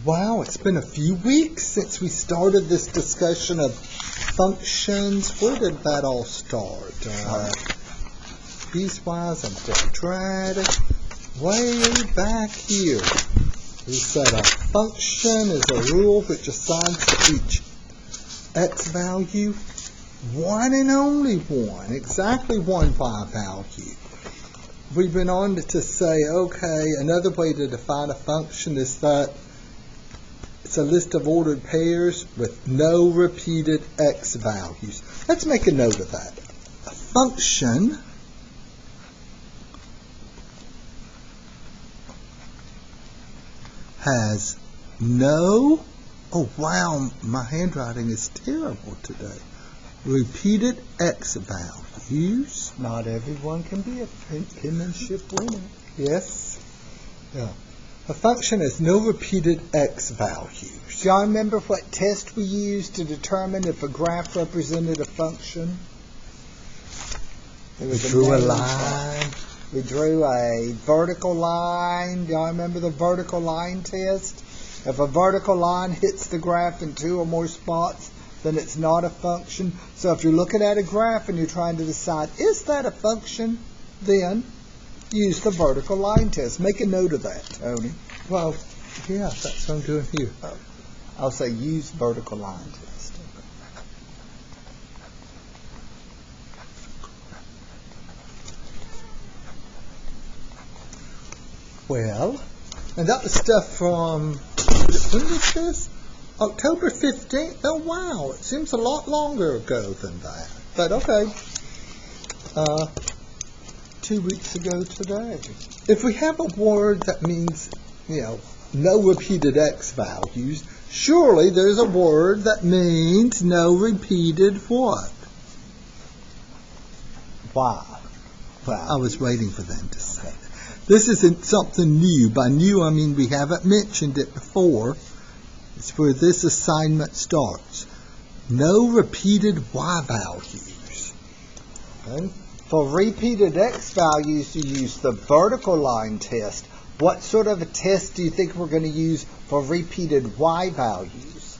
Wow, it's been a few weeks since we started this discussion of functions. Where did that all start? Piecewise and quadratic. Way back here. We said a function is a rule which assigns to each x value one and only one, exactly one y value. We've been on to say, okay, another way to define a function is that it's a list of ordered pairs with no repeated x values. Let's make a note of that. A function has no, oh wow, my handwriting is terrible today, repeated x values. Not everyone can be a penmanship winner. Yes. Yeah. A function has no repeated x values. Do y'all remember what test we used to determine if a graph represented a function? We drew a line. We drew a vertical line. Do y'all remember the vertical line test? If a vertical line hits the graph in two or more spots, then it's not a function. So if you're looking at a graph and you're trying to decide, is that a function? Then use the vertical line test. Make a note of that, Tony. Well, yeah, that's what I'm doing here. I'll say use vertical line test. Well, and that was stuff from, when was this? October 15th? Oh, wow. It seems a lot longer ago than that. But, okay. 2 weeks ago today. If we have a word that means, no repeated x values, surely there's a word that means no repeated what? Why? Well, I was waiting for them to say that. This isn't something new. By new, I mean we haven't mentioned it before. It's where this assignment starts. No repeated y values. Okay. For repeated x values, you use the vertical line test. What sort of a test do you think we're going to use for repeated y values?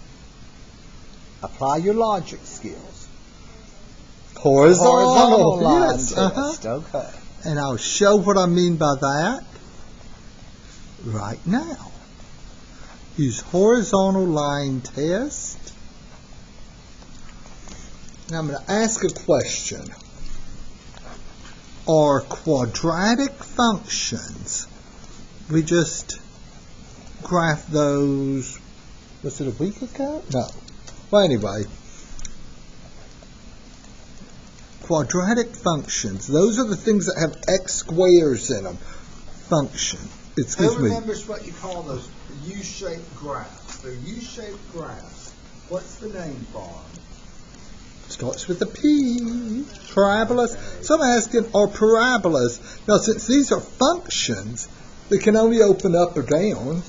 Apply your logic skills. Horizontal line yes, test. Okay. And I'll show what I mean by that right now. Use horizontal line test. Now I'm going to ask a question. Are quadratic functions, we just graphed those, was it a week ago? No. Well, anyway, quadratic functions, those are the things that have x squares in them. Function. Excuse me. Who remembers what you call those U-shaped graphs? They're U-shaped graphs. What's the name for them? Starts with a P. Parabolas. So I'm asking, are parabolas? Now, since these are functions, they can only open up or down.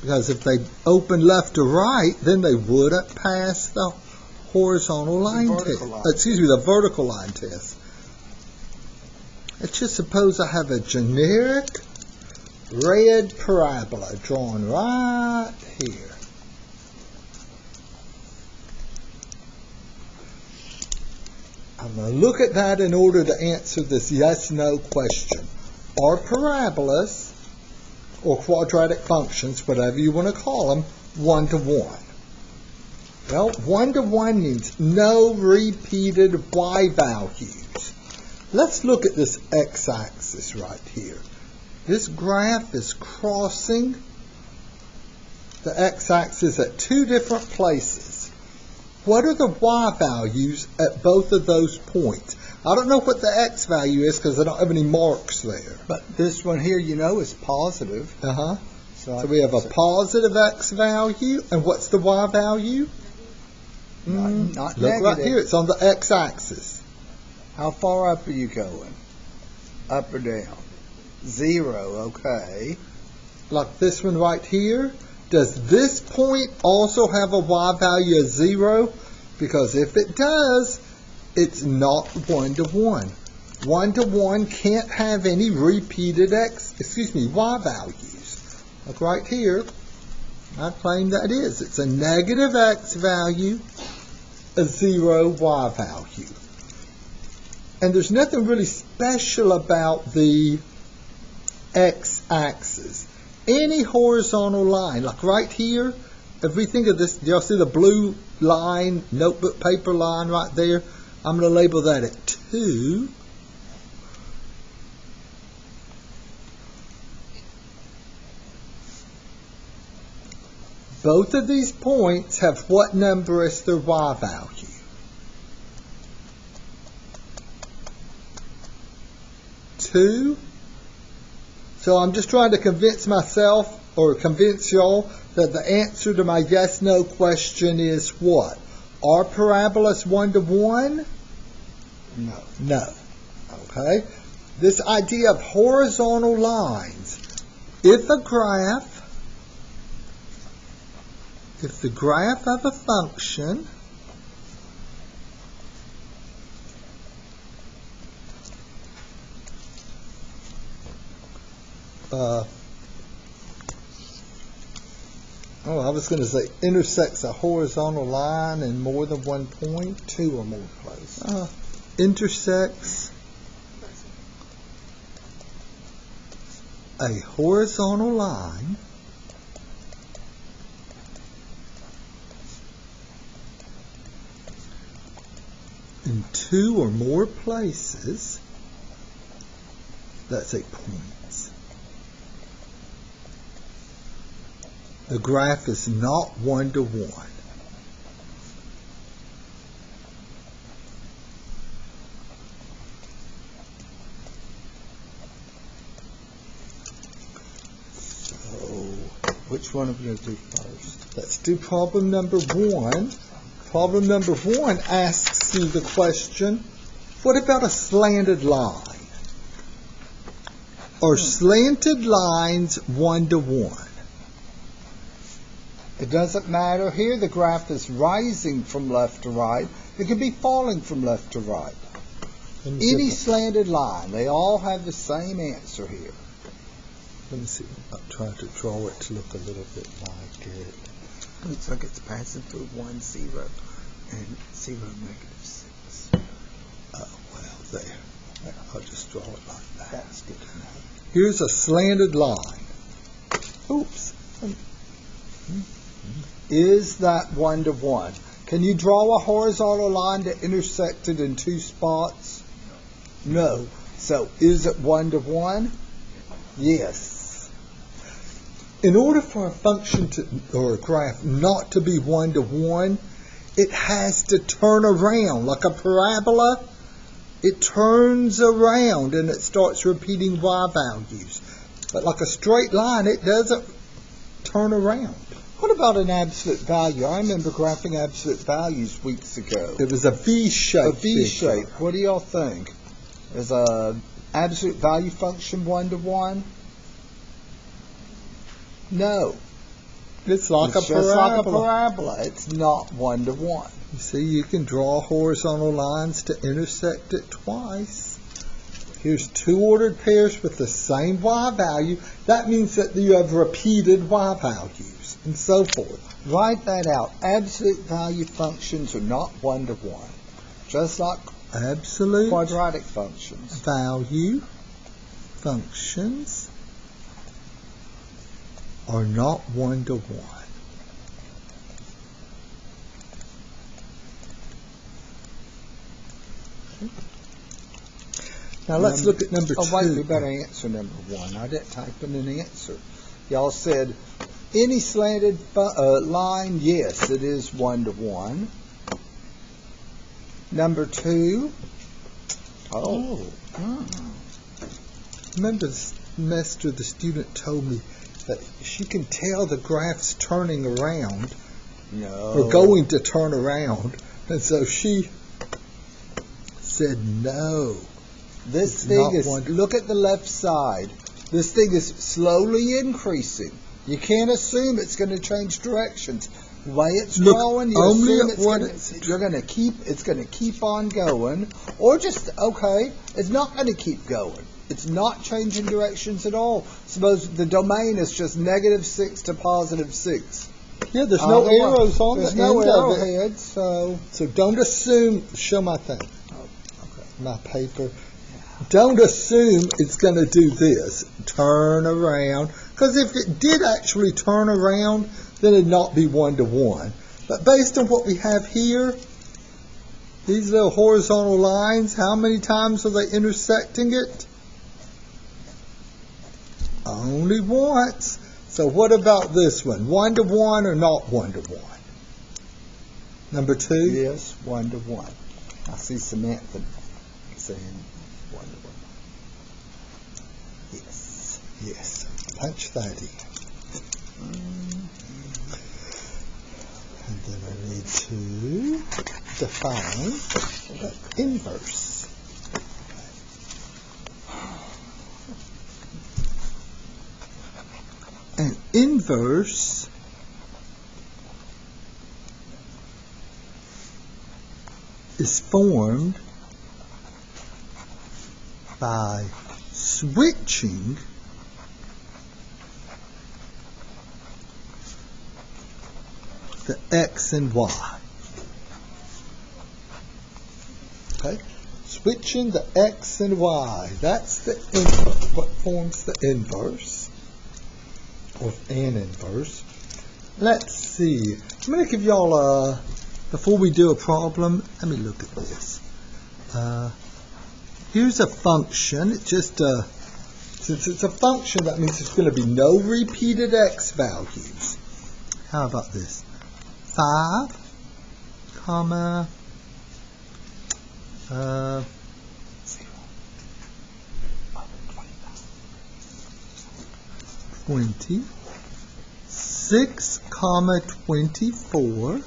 Because if they open left or right, then they wouldn't pass the horizontal line test. Excuse me, the vertical line test. Let's just suppose I have a generic red parabola drawn right here. I'm going to look at that in order to answer this yes-no question. Are parabolas, or quadratic functions, whatever you want to call them, one-to-one? Well, one-to-one means no repeated y values. Let's look at this x-axis right here. This graph is crossing the x-axis at two different places. What are the y values at both of those points? I don't know what the x value is because I don't have any marks there. But this one here, is positive. So we have a positive x value. And what's the y value? Not Look negative. right here. It's on the x-axis. How far up are you going? Up or down? 0, okay. Like this one right here. Does this point also have a y value of 0? Because if it does, it's not one-to-one. One-to-one can't have any repeated y values. Like right here, I claim that is. It's a negative x value, a 0 y value. And there's nothing really special about the x-axis. Any horizontal line, like right here, if we think of this, do y'all see the blue line, notebook paper line right there? I'm going to label that at 2. Both of these points have what number as their y value? 2. So I'm just trying to convince myself or convince y'all that the answer to my yes-no question is what? Are parabolas 1 to 1? No. No. Okay. This idea of horizontal lines. If the graph of a function I was going to say intersects a horizontal line in more than one point. 2 or more places. Intersects a horizontal line in 2 or more places. That's a point. The graph is not 1 to 1. So, which one are we going to do first? Let's do problem number 1. Problem number 1 asks you the question, what about a slanted line? Are slanted lines 1 to 1? It doesn't matter. Here the graph is rising from left to right. It could be falling from left to right. Any slanted line, they all have the same answer here. Let me see. I'll try to draw it to look a little bit like it. Looks like it's passing through 1, 0, and 0, -6. Oh, well, there. I'll just draw it like that. That's good enough. Here's a slanted line. Oops. Is that 1 to 1? Can you draw a horizontal line that intersected in 2 spots? No. So, is it 1 to 1? Yes. In order for a function or a graph not to be 1 to 1, it has to turn around. Like a parabola, it turns around and it starts repeating y values. But like a straight line, it doesn't turn around. What about an absolute value? I remember graphing absolute values weeks ago. It was a V-shape. A V-shape. What do y'all think? Is a absolute value function 1 to 1? No. It's like It's a just parabola. like a parabola. It's not 1 to 1. You see, you can draw horizontal lines to intersect it twice. Here's 2 ordered pairs with the same y value. That means that you have repeated y values, and so forth. Write that out. Absolute value functions are not 1 to 1. Just like Absolute quadratic functions. value functions are not 1 to 1. Now let's look at number 2. Oh, wait, we better answer number 1. I didn't type in an answer. Y'all said, any slanted line, yes, it is 1 to 1. Number 2. Remember the semester the student told me that she can tell the graph's turning around, No. or going to turn around, and so she said no. This It's thing not is, 1 to... look at the left side. This thing is slowly increasing. You can't assume it's going to change directions. The way it's Look going, you only assume at it's what gonna, it's it's going to keep on going, or just okay, it's not going to keep going. It's not changing directions at all. Suppose the domain is just -6 to +6. Yeah, there's no arrows on There's the no end of it. arrowhead, so So don't assume. Show my thing. okay. My paper. Don't assume it's going to do this. Turn around. Because if it did actually turn around, then it'd not be 1 to 1. But based on what we have here, these little horizontal lines, how many times are they intersecting it? Only once. So what about this one? 1 to 1 or not 1 to 1? Number 2? Yes, 1 to 1. I see Samantha saying 1 to 1. Yes. Yes. Punch that in. And then I need to define the inverse. An inverse is formed by switching the x and y. Okay? Switching the x and y. That's the inverse. What forms the inverse? Or an inverse. Let's see. I'm going to give y'all before we do a problem, let me look at this. Here's a function. It's just since it's a function, that means there's going to be no repeated x values. How about this? 5, comma, 20, 6, comma, 24,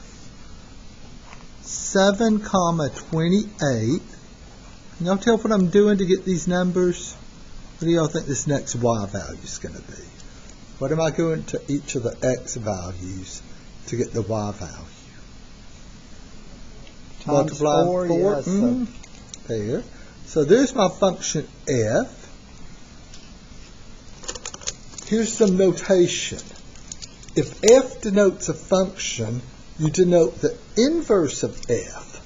7, comma, 28. Can y'all tell what I'm doing to get these numbers? What do y'all think this next y value is going to be? What am I going to each of the x values to get the y value? Times 4, yes. There. So there's my function f. Here's some notation. If f denotes a function, you denote the inverse of f.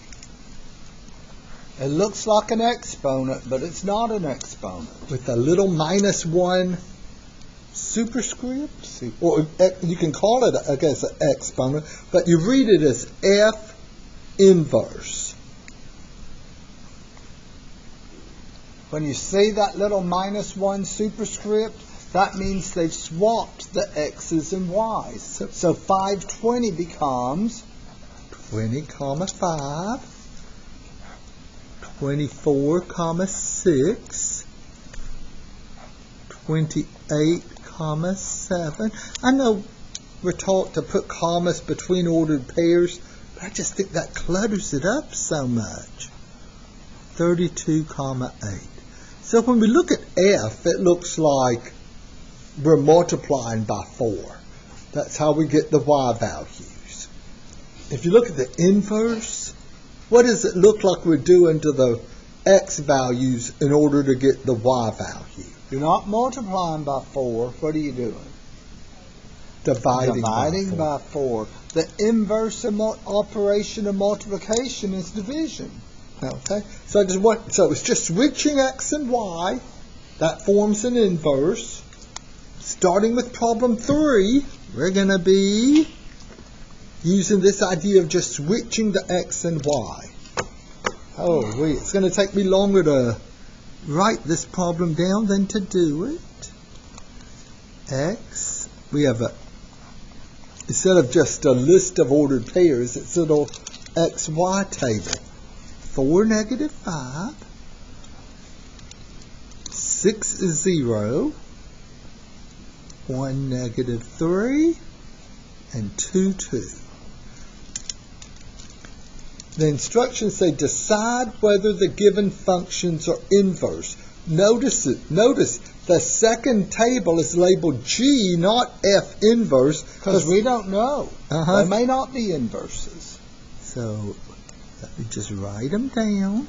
It looks like an exponent, but it's not an exponent. With a little -1 superscript, or you can call it, I guess, an exponent, but you read it as f inverse. When you see that little -1 superscript, that means they've swapped the x's and y's. So 520 becomes 20, comma 5, 24, comma 6, 28, comma 7. I know we're taught to put commas between ordered pairs, but I just think that clutters it up so much. 32, comma 8. So when we look at f, it looks like we're multiplying by 4. That's how we get the y values. If you look at the inverse, what does it look like we're doing to the x values in order to get the y value? You're not multiplying by 4. What are you doing? Dividing by 4. The inverse operation of multiplication is division. Okay, so it's just switching x and y. That forms an inverse. Starting with problem 3, we're going to be using this idea of just switching the x and y. Oh, wait, it's going to take me longer to write this problem down than to do it. X, we have instead of just a list of ordered pairs, it's a little XY table. 4, -5, 6 is 0, 1, -3, and 2, 2. The instructions say decide whether the given functions are inverse. Notice it. Notice the second table is labeled G, not F inverse. Because we don't know. Uh-huh. They may not be inverses. So let me just write them down.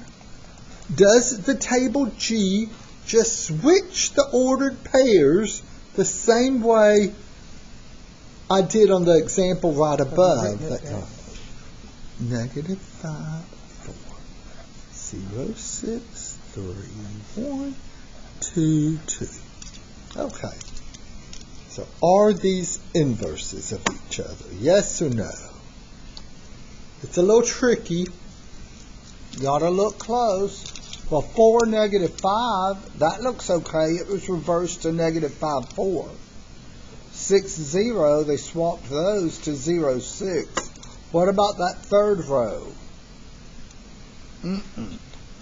Does the table G just switch the ordered pairs the same way I did on the example right above? Negative 5, 4, 0, 6, 3, 1, 2, 2. Okay. So are these inverses of each other? Yes or no? It's a little tricky. Gotta look close. Well, 4, negative 5, that looks okay. It was reversed to negative 5, 4. 6, 0, they swapped those to 0, 6. What about that third row?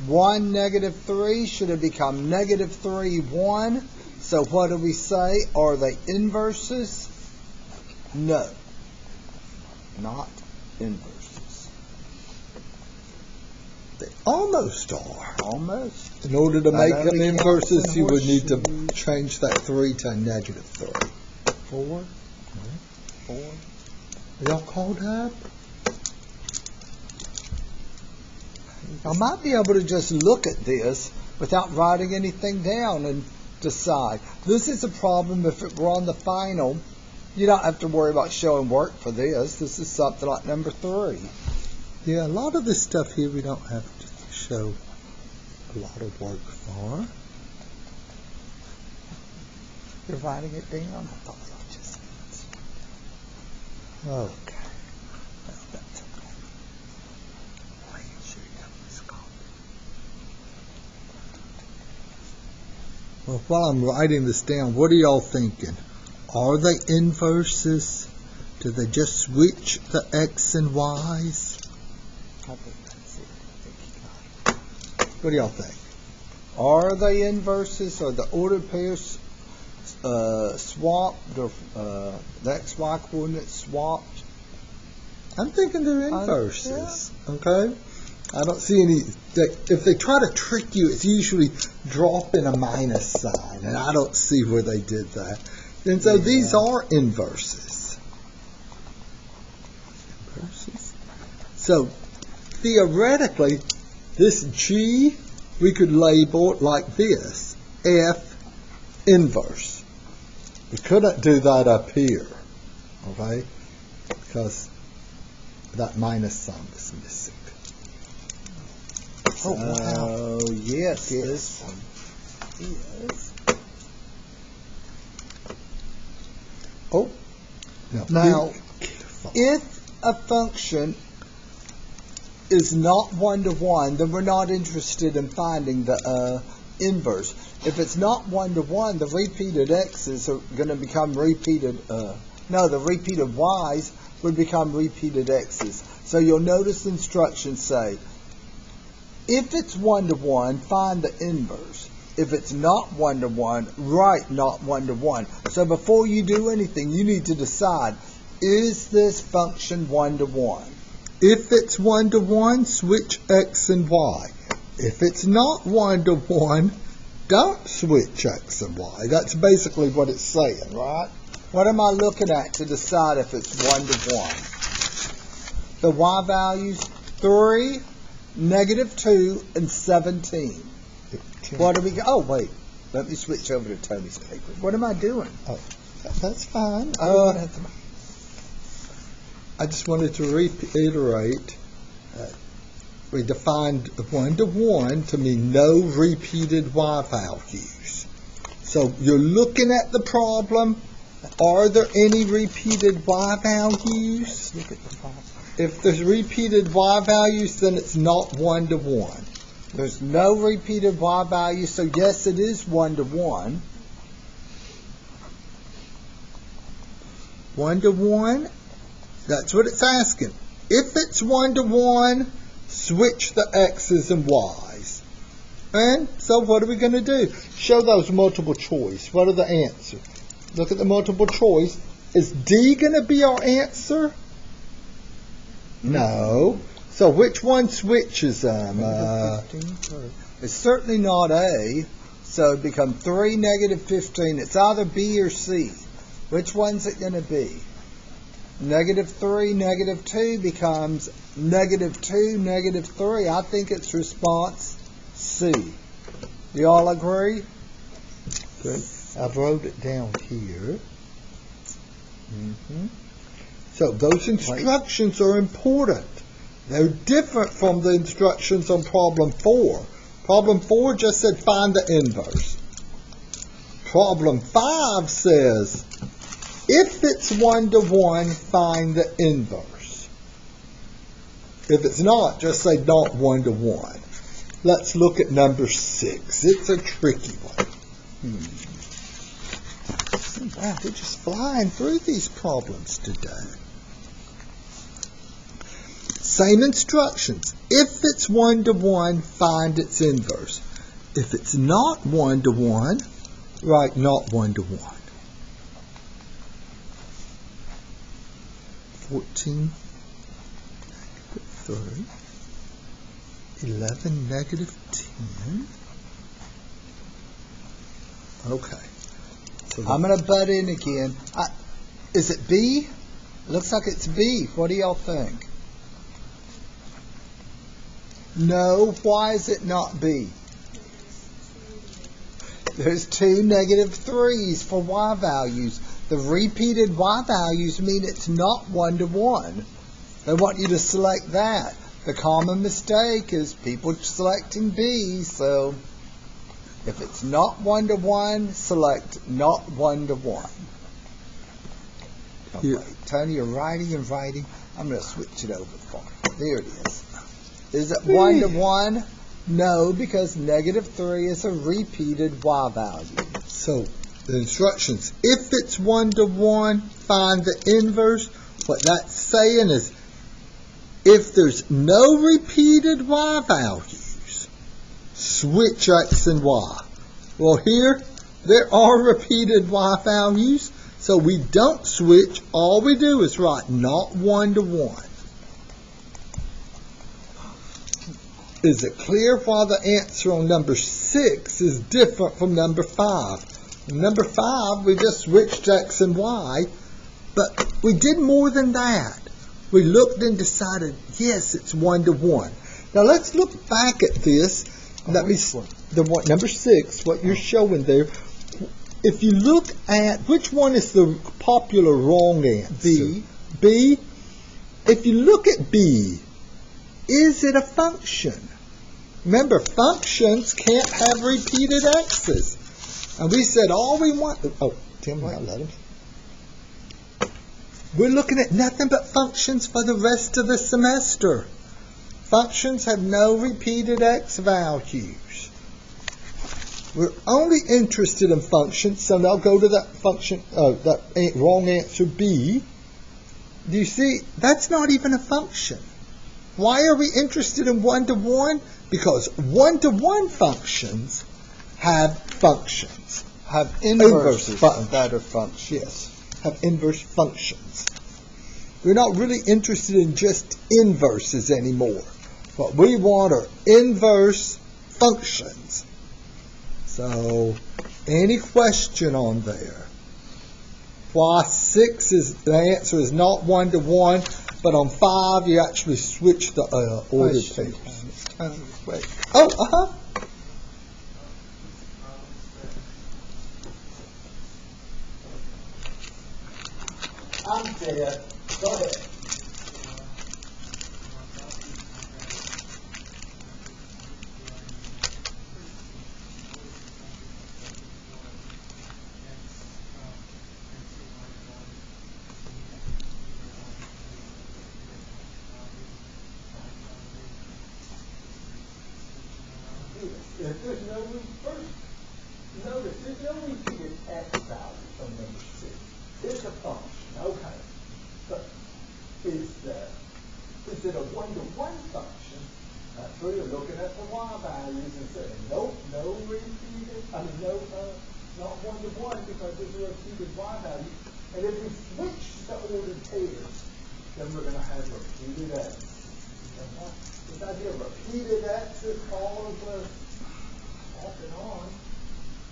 1, negative 3 should have become negative 3, 1. So what do we say? Are they inverses? No. Not inverses. They almost are. Almost. In order to make That them only inverses, counts in you would need to horseshoes. change that 3 to a negative 3. 4. 4. Y'all called up? I might be able to just look at this without writing anything down and decide. This is a problem if it were on the final. You don't have to worry about showing work for this. This is something like number 3. Yeah, a lot of this stuff here we don't have to show a lot of work for. You're writing it down? I thought I just Okay. well, that's okay. Making sure you have this copy. Well, while I'm writing this down, what are y'all thinking? Are they inverses? Do they just switch the X and Y's? I think that's it. I think you got it. What do y'all think? Are they inverses? Or the ordered pairs swapped? Or the XY coordinates swapped? I'm thinking they're inverses. Okay? I don't see any. If they try to trick you, it's usually dropping a minus sign, and I don't see where they did that. And so these are inverses. Inverses. So theoretically, this G we could label it like this: F inverse. We couldn't do that up here, okay? Because that minus sign is missing. Oh, wow. Yes, this one is. Oh, Now, be careful. if a function is not 1-to-1, then we're not interested in finding the inverse. If it's not 1-to-1, the repeated x's are going to become repeated, the repeated y's would become repeated x's. So you'll notice the instructions say, if it's 1-to-1, find the inverse. If it's not 1-to-1, write not 1-to-1. So before you do anything, you need to decide, is this function 1-to-1? If it's 1-to-1, switch X and Y. If it's not 1-to-1, don't switch X and Y. That's basically what it's saying, right? What am I looking at to decide if it's 1-to-1? The y values 3, -2, and 17. What do we go? Oh, wait. Let me switch over to Tony's paper. What am I doing? Oh, that's fine. I just wanted to reiterate, we defined 1-to-1 to mean no repeated y values. So you're looking at the problem. Are there any repeated y values? Look at the problem. If there's repeated y values, then it's not 1-to-1. There's no repeated y values, so yes, it is 1-to-1. 1-to-1, that's what it's asking. If it's 1-to-1, switch the x's and y's. And so what are we going to do? Show those multiple choice. What are the answers? Look at the multiple choice. Is D going to be our answer? No. So which one switches them? It's certainly not A. So it become 3, negative 15. It's either B or C. Which one's it going to be? Negative 3, negative 2 becomes negative 2, negative 3. I think it's response C. You all agree? Good. I've wrote it down here. So those instructions are important. They're different from the instructions on problem 4. Problem 4 just said find the inverse. Problem 5 says if it's 1 to 1, find the inverse. If it's not, just say not 1 to 1. Let's look at number 6. It's a tricky one. Wow, we're just flying through these problems today. Same instructions. If it's 1 to 1, find its inverse. If it's not 1 to 1, write not 1 to 1. 14, negative 3, 11, negative 10. Okay. So I'm going to butt in again. Is it B? Looks like it's B. What do y'all think? No. Why is it not B? There's 2 negative 3's for Y values. The repeated Y values mean it's not 1 to 1. They want you to select that. The common mistake is people selecting B, so if it's not 1 to 1, select not 1 to 1. Oh, wait. Tony, you're writing and writing. I'm going to switch it over for you. There it is. Is it 1 to 1? No, because negative 3 is a repeated Y value. So the instructions, if it's 1 to 1, find the inverse. What that's saying is if there's no repeated Y values, switch X and Y. Well, here there are repeated Y values, so we don't switch. All we do is write not 1 to 1. Is it clear why the answer on number 6 is different from number 5? Number 5, we just switched X and Y, but we did more than that. We looked and decided, yes, it's 1 to 1. Now let's look back at this. Let me number 6, what you're showing there. If you look at which one is the popular wrong answer? B. If you look at B, is it a function? Remember, functions can't have repeated x's. And we said all we want... Oh, Tim, let him. We're looking at nothing but functions for the rest of the semester. Functions have no repeated x values. We're only interested in functions, so now go to that function, that wrong answer B. Do you see? That's not even a function. Why are we interested in 1 to 1? Because 1 to 1 functions have functions. Have inverses that are functions. Yes, have inverse functions. We're not really interested in just inverses anymore. What we want are inverse functions. So, any question on there? Why 6 is, the answer is not 1 to 1, but on 5 you actually switch the order tables. Wait. Oh, I'm dead. Go ahead. If there's no notice there's no repeated x value from number 6. It's a function, okay. But is it a 1-to-1 function? That's where you're looking at the y values and saying, nope, no repeated, not 1-to-1 because there's a repeated y value. And if we switch the ordered pairs, then we're going to have repeated x. This idea of repeated x is all of the off and on.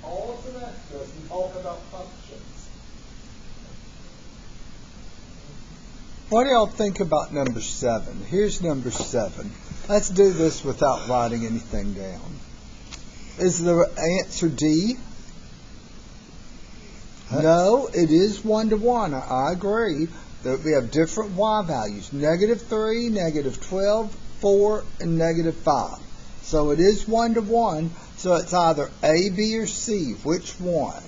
pause and after us and talk about functions. What do y'all think about number 7? Here's number 7. Let's do this without writing anything down. Is the answer D? No, it is 1-to-1. I agree that we have different y values. -3, -12, 4, and -5. So it is 1-to-1. So it's either A, B, or C. Which one?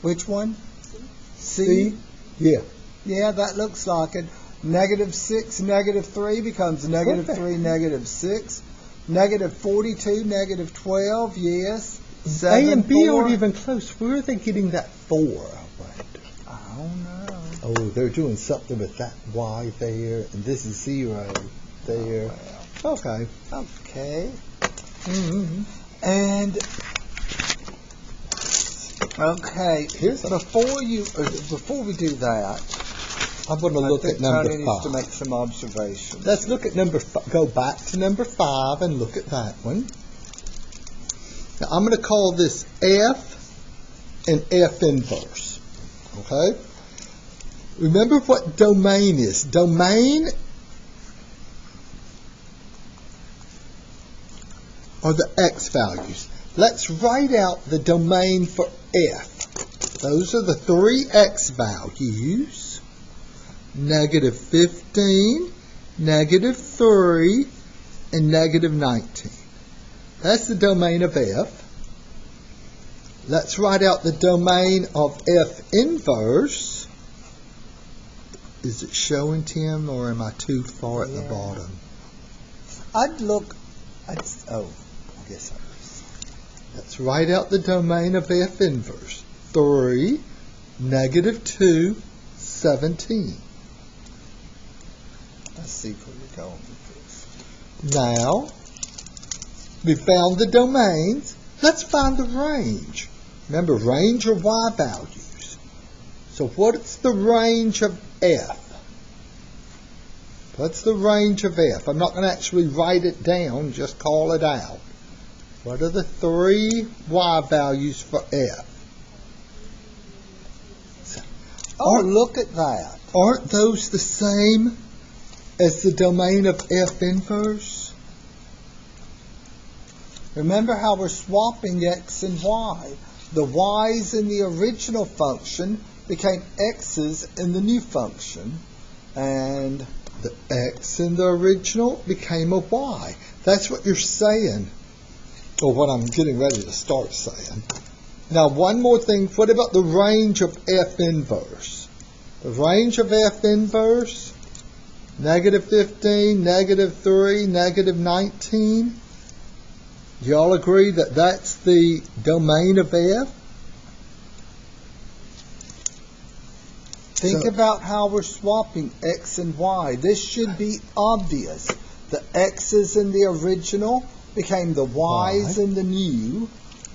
Which one? C? Yeah. Yeah, that looks like it. -6, -3 becomes -3, -6. -42, -12, yes. 7, A and B 4. aren't even close. Where are they getting that 4? I don't know. Oh, they're doing something with that Y there, and this is 0 there. Okay. Okay. Mm-hmm. And okay, Here's a- before we do that, I'm going to look at number Tony needs to 5. make some observations. Let's look at go back to number 5 and look at that one. Now, I'm going to call this F and F inverse. Okay? Remember what domain is. Domain are the X values. Let's write out the domain for F. Those are the 3 X values. -15, -3, and -19. That's the domain of F. Let's write out the domain of F inverse. Is it showing, Tim, or am I too far at the bottom? I guess I was. Let's write out the domain of F inverse. 3, -2, 17. I see where you're going with this. Now, we found the domains. Let's find the range. Remember, range are Y values. So what's the range of F? What's the range of F? I'm not going to actually write it down, just call it out. What are the 3 Y values for F? Oh, look at that. Aren't those the same as the domain of F inverse? Remember how we're swapping X and Y. The Y's in the original function became X's in the new function. And the X in the original became a Y. That's what you're saying, or what I'm getting ready to start saying. Now, one more thing. What about the range of F inverse? The range of F inverse, -15, -3, -19. Do y'all agree that that's the domain of F? think about how we're swapping X and Y. This should be obvious. The X's in the original became the Y's in the new.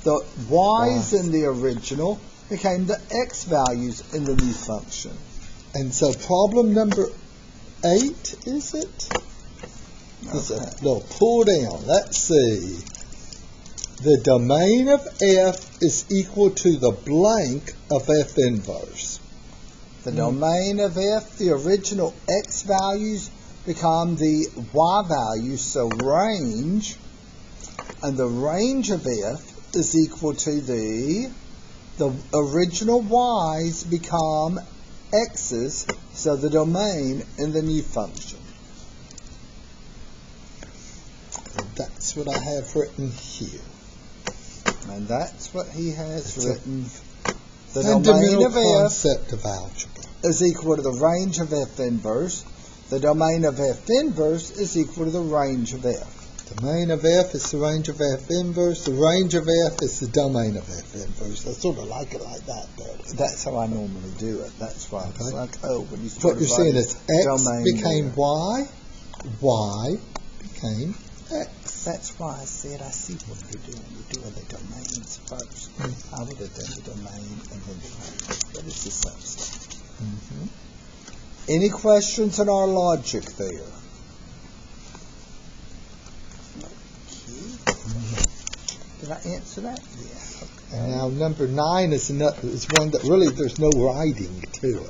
The Y's in the original became the X values in the new function. And so problem number 8, is it? It's a little pull down. Let's see. The domain of F is equal to the blank of F inverse. The domain of F, the original X values become the Y values, so range, and the range of F is equal to the original Y's become X's, so the domain in the new function. That's what I have written here. And that's what he has written. The Fundamental domain of F concept of algebra. is equal to the range of F inverse. The domain of F inverse is equal to the range of F. Domain of F is the range of F inverse. The range of F is the domain of F inverse. I sort of like it like that better. That's how I normally do it. That's why it's Okay. like, when you start What you're saying is X domain became there. Y, Y became X. That's why I said I see what you're doing. You're doing the domains first. I would have done the domain and then the range. But it's the same stuff. Mm-hmm. Any questions on our logic there? I answer that? Yes. Okay. And now number 9 is one that really there's no writing to it.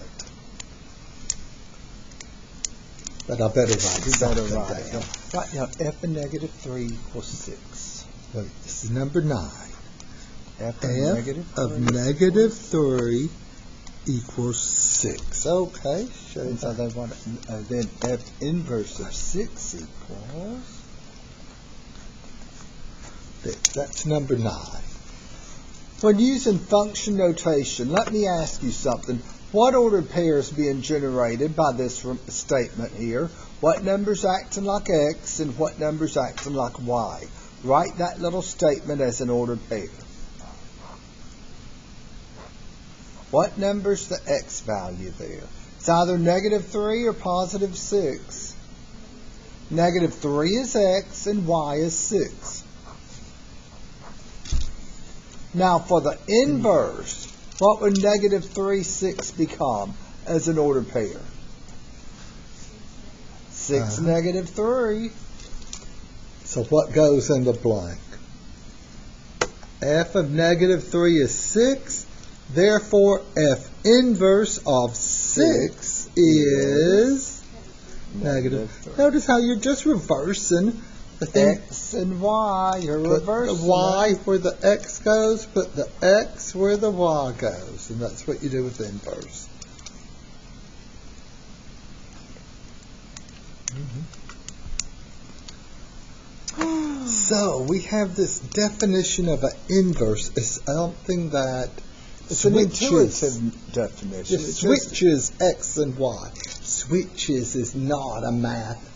But I better write You better something write it down. down. Right now, f of negative 3 equals 6. Wait, this is number 9. F of negative 3 equals 6. Okay, show And so that. they want then f inverse of 6 equals. That's number 9. When using function notation, let me ask you something. What ordered pair is being generated by this statement here? What number's acting like x and what number's acting like y? Write that little statement as an ordered pair. What number's the x value there? It's either negative 3 or positive 6. Negative 3 is x and y is 6. Now for the inverse, what would negative 3, 6 become as an ordered pair? 6 negative 3. So what goes in the blank? F of negative 3 is 6. Therefore, F inverse of 6 is negative. Notice how you're just reversing the thing. X and y, you're Put reversing. the y where the x goes, put the x where the y goes. And that's what you do with the inverse. So we have this definition of an inverse as something that It's an switches. intuitive definition. It switches x and y. Switches is not a math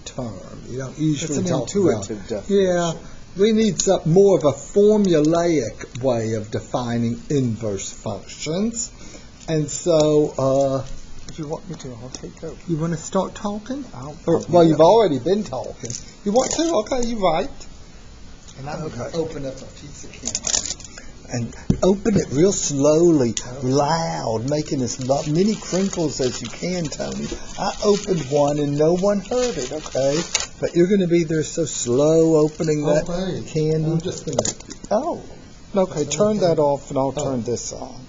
term. You don't usually It's an talk intuitive about. definition. Yeah, we need some more of a formulaic way of defining inverse functions. And so, If you want me to, I'll take over. you want to start talking? I'll Well, you've already been talking. You want to? Okay, you're right. And I'm going to open up a piece of candy. and open it real slowly, loud, making as many crinkles as you can, Tony. I opened one and no one heard it, okay? But you're going to be there so slow opening that candy. I'm just going to. Oh, okay, turn that off and I'll turn this on.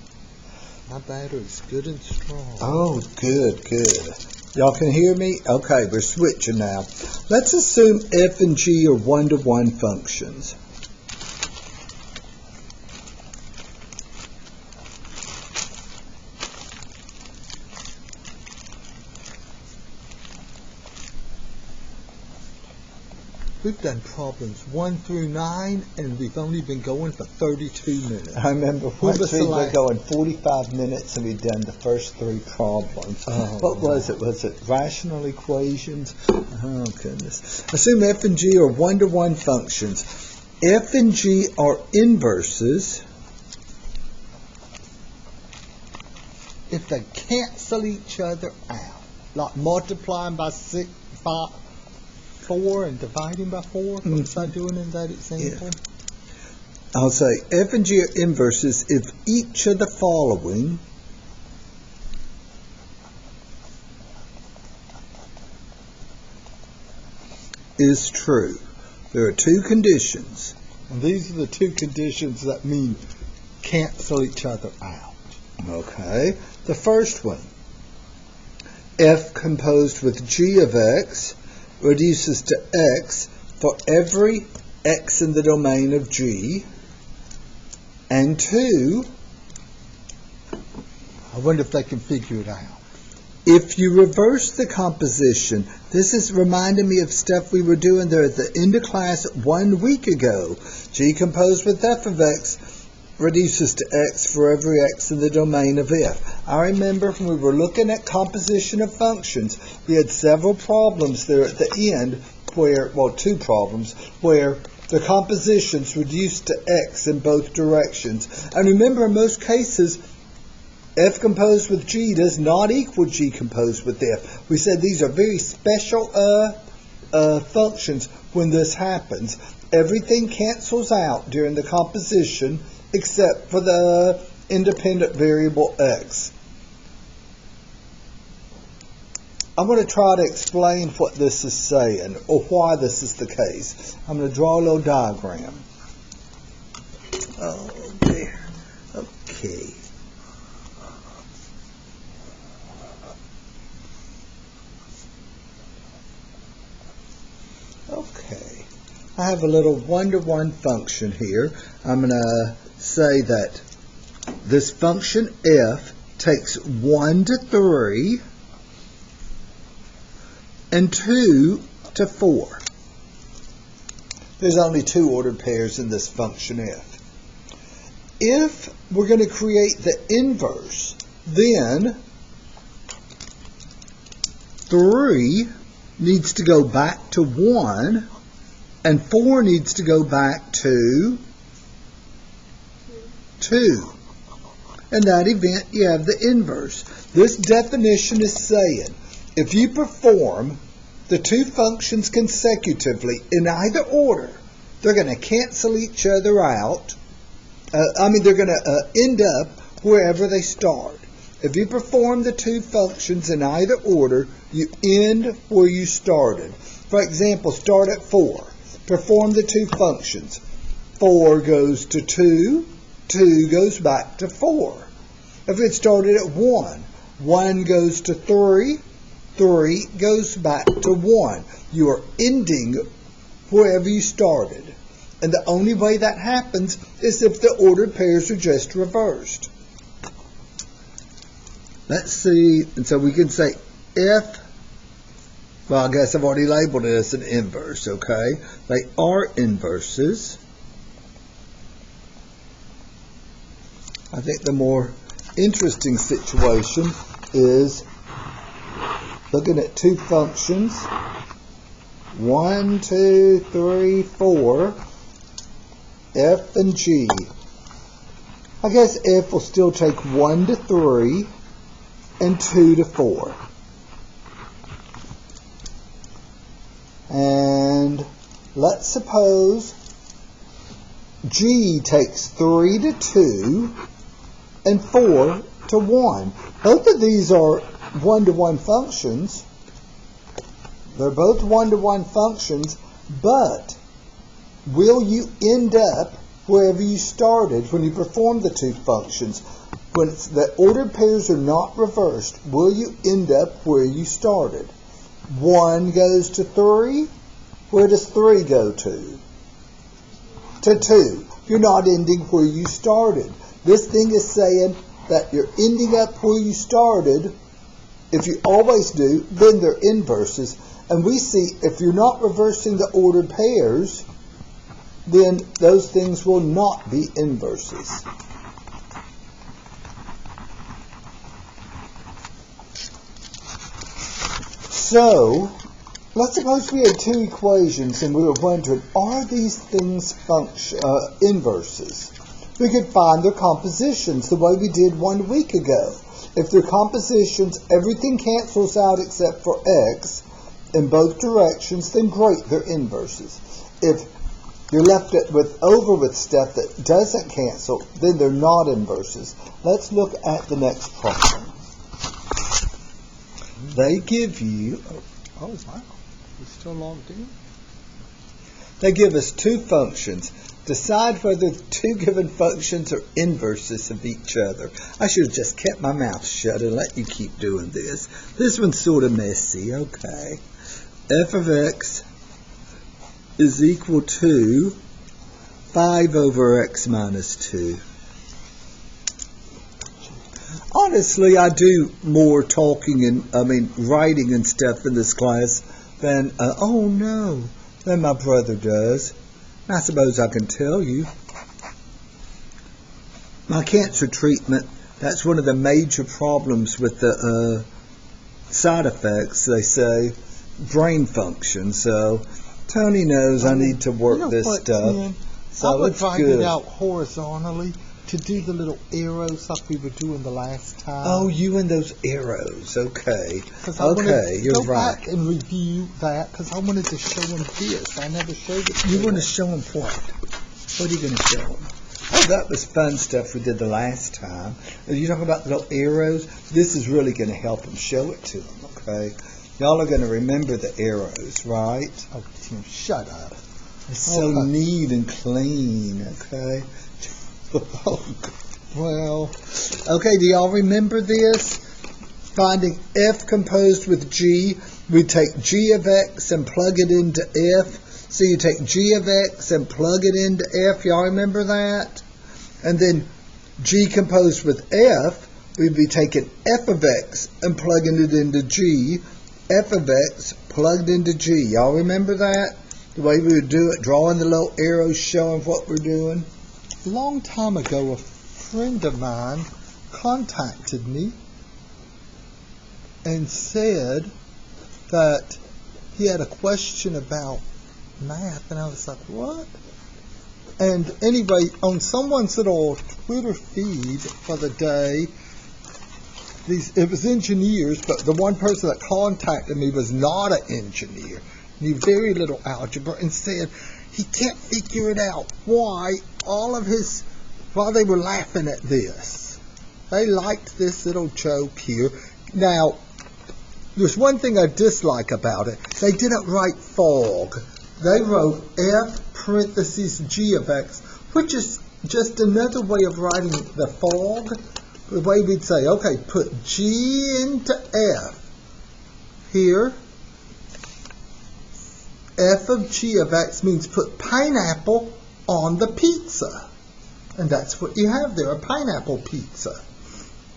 My battery's good and strong. Oh, good, good. Y'all can hear me? Okay, we're switching now. Let's assume f and g are one-to-one functions. We've done problems 1 through 9, and we've only been going for 32 minutes. I remember What once was we the were last- going 45 minutes and we'd done the first 3 problems. Oh, What was it? Was it rational equations? Oh, goodness. Assume f and g are one-to-one functions. F and g are inverses If they cancel each other out, like multiplying by 4 and dividing by 4, what was I doing in that example? I'll say f and g are inverses if each of the following is true. There are 2 conditions. And these are the 2 conditions that mean cancel each other out. Okay. The first one, f composed with g of x reduces to x for every x in the domain of G. And 2, I wonder if they can figure it out. if you reverse the composition, this is reminding me of stuff we were doing there at the end of class 1 week ago. G composed with f of x reduces to x for every x in the domain of f. I remember when we were looking at composition of functions, we had several problems there at the end where, well, 2 problems, where the compositions reduced to x in both directions. And remember, in most cases, f composed with g does not equal g composed with f. We said these are very special functions when this happens. Everything cancels out during the composition except for the independent variable x. I'm going to try to explain what this is saying or why this is the case. I'm going to draw a little diagram. Oh, there. Okay. Okay. I have a little 1-to-1 function here. I'm going to say that this function f takes 1 to 3 and 2 to 4. There's only 2 ordered pairs in this function f. If we're going to create the inverse, then 3 needs to go back to 1, and 4 needs to go back to 2. In that event, you have the inverse. This definition is saying, if you perform the 2 functions consecutively in either order, they're going to cancel each other out. They're going to end up wherever they start. If you perform the 2 functions in either order, you end where you started. For example, start at 4. Perform the 2 functions. 4 goes to 2, 2 goes back to 4. If it started at 1, 1 goes to 3, 3 goes back to 1. You are ending wherever you started. And the only way that happens is if the ordered pairs are just reversed. Let's see, and so we can say if, well, I guess I've already labeled it as an inverse, okay? They are inverses. I think the more interesting situation is looking at 2 functions, 1, 2, 3, 4, f and g. I guess f will still take 1 to 3 and 2 to 4. And let's suppose g takes 3 to 2 and 4 to 1. Both of these are 1-to-1 functions. They're both 1-to-1 functions, but will you end up wherever you started when you perform the 2 functions? When the ordered pairs are not reversed, will you end up where you started? 1 goes to 3. Where does 3 go to? To 2. You're not ending where you started. This thing is saying that you're ending up where you started. If you always do, then they're inverses. And we see if you're not reversing the ordered pairs, then those things will not be inverses. So, let's suppose we had 2 equations and we were wondering, are these things inverses? We could find their compositions the way we did 1 week ago. If they're compositions, everything cancels out except for x in both directions, then great, they're inverses. If you're left over with stuff that doesn't cancel, then they're not inverses. Let's look at the next problem. They give you, oh wow, it's still logged in. They give us 2 functions. Decide whether the 2 given functions are inverses of each other. I should have just kept my mouth shut and let you keep doing this. This one's sort of messy, okay. F of x is equal to 5 over x minus 2. Honestly, I do more talking and, writing and stuff in this class than my brother does. I suppose I can tell you. My cancer treatment, that's one of the major problems with the side effects, they say, brain function. So Tony knows I need to work this stuff. Tim, so I would it's drag good. it out horizontally to do the little arrows like we were doing the last time. Oh, you and those arrows. Okay. Okay, you're go right. back and review that because I wanted to show them this. I never showed it to You them. want to show them what? What are you going to show them? Oh, that was fun stuff we did the last time. Are you talking about the little arrows? This is really going to help them. Show it to them, okay? Y'all are going to remember the arrows, right? Oh, Tim, shut up. It's so neat and clean, okay? Well, okay, do y'all remember this? Finding f composed with g, we take g of x and plug it into f. So you take g of x and plug it into f. Y'all remember that? And then g composed with f, we'd be taking f of x and plugging it into g. F of x plugged into g. Y'all remember that? The way we would do it, drawing the little arrows showing what we're doing. A long time ago, a friend of mine contacted me and said that he had a question about math, and I was like, what? And anyway, on someone's little Twitter feed for the day, it was engineers, but the one person that contacted me was not an engineer, knew very little algebra, and said he can't figure it out why they were laughing at this. They liked this little joke here. Now, there's one thing I dislike about it. They didn't write fog. They wrote f parentheses g of x, which is just another way of writing the fog. The way we'd say, okay, put g into f. Here, f of g of x means put pineapple on the pizza. And that's what you have there, a pineapple pizza.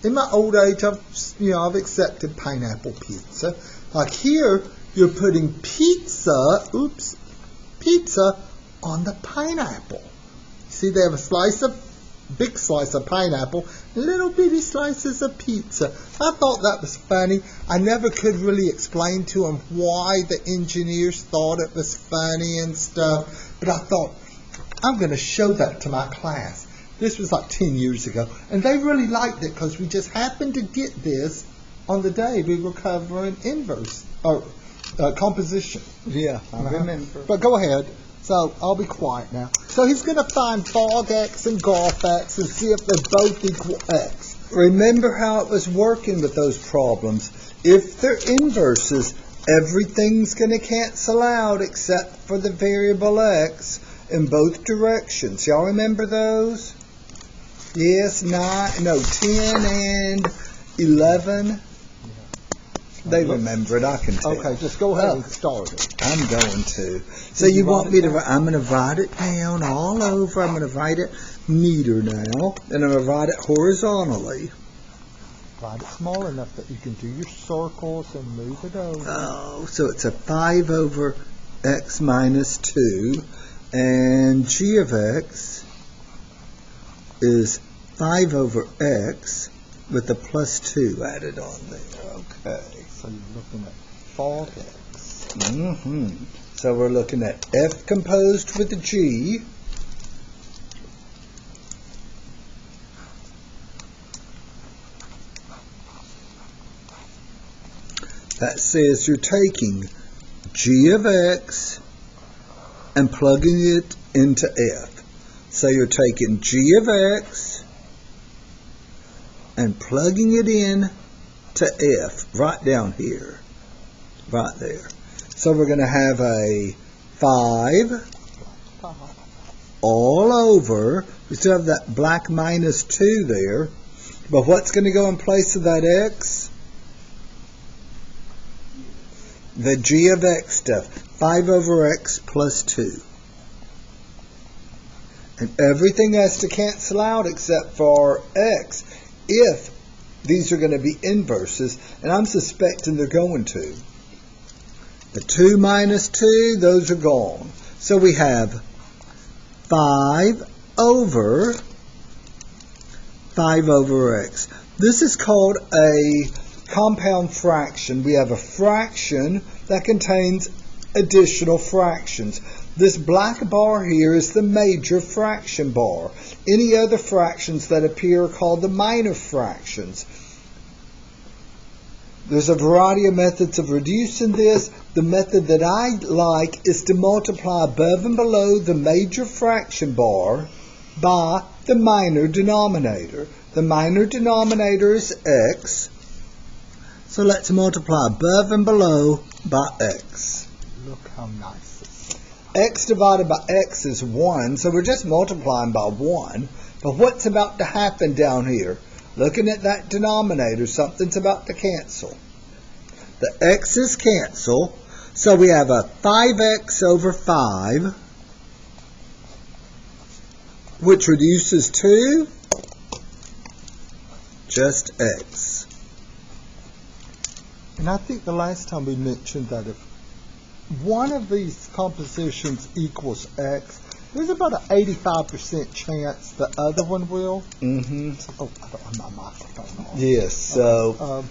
In my old age, I've accepted pineapple pizza. Like here, you're putting pizza on the pineapple. See, they have a big slice of pineapple, little bitty slices of pizza. I thought that was funny. I never could really explain to them why the engineers thought it was funny and stuff. But I thought, I'm going to show that to my class. This was like 10 years ago. And they really liked it because we just happened to get this on the day we were covering composition. Yeah, I remember. But go ahead. So I'll be quiet now. So he's going to find fog x and golf x and see if they both equal x. Remember how it was working with those problems. If they're inverses, everything's going to cancel out except for the variable x in both directions. Y'all remember those? Yes, 10 and 11. They remember it, I can tell. Okay, just go ahead and start it. I'm going to. So you want me to, I'm going to write it down all over. I'm going to write it neater now. And I'm going to write it horizontally. Write it small enough that you can do your circles and move it over. Oh, so it's a 5 over x minus 2. And g of x is 5 over x with a plus 2 added on there. Okay. So you're looking at fog x. So we're looking at f composed with a g. That says you're taking g of x and plugging it into f. So you're taking g of x and plugging it in to f, right down here, right there. So we're going to have a 5 all over. We still have that black minus 2 there. But what's going to go in place of that x? The g of x stuff. 5 over x plus 2. And everything has to cancel out except for x. If these are going to be inverses, and I'm suspecting they're going to. The 2 minus 2, those are gone. So we have 5 over x. This is called a compound fraction. We have a fraction that contains additional fractions. This black bar here is the major fraction bar. Any other fractions that appear are called the minor fractions. There's a variety of methods of reducing this. The method that I like is to multiply above and below the major fraction bar by the minor denominator. The minor denominator is x. So let's multiply above and below by x. Look how nice. X divided by x is 1, so we're just multiplying by 1. But what's about to happen down here? Looking at that denominator, something's about to cancel. The x's cancel, so we have a 5x over 5, which reduces to just x. And I think the last time we mentioned that if one of these compositions equals x, there's about an 85% chance the other one will. Mm-hmm. Oh, I don't have my microphone on. Yes, so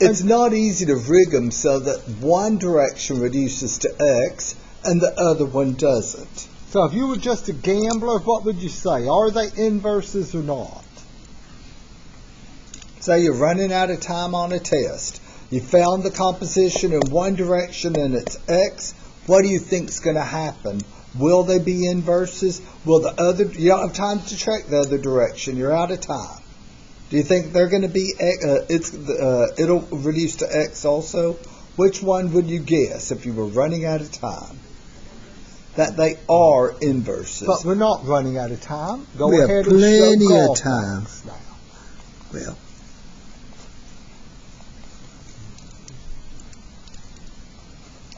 it's not easy to rig them so that one direction reduces to x and the other one doesn't. So if you were just a gambler, what would you say? Are they inverses or not? Say you're running out of time on a test. You found the composition in one direction and it's x. What do you think is going to happen? Will they be inverses? Will the other? You don't have time to check the other direction. You're out of time. Do you think they're going to be? It'll reduce to x also. Which one would you guess if you were running out of time? That they are inverses. But we're not running out of time. Go we ahead have plenty and show of time. Now. Well.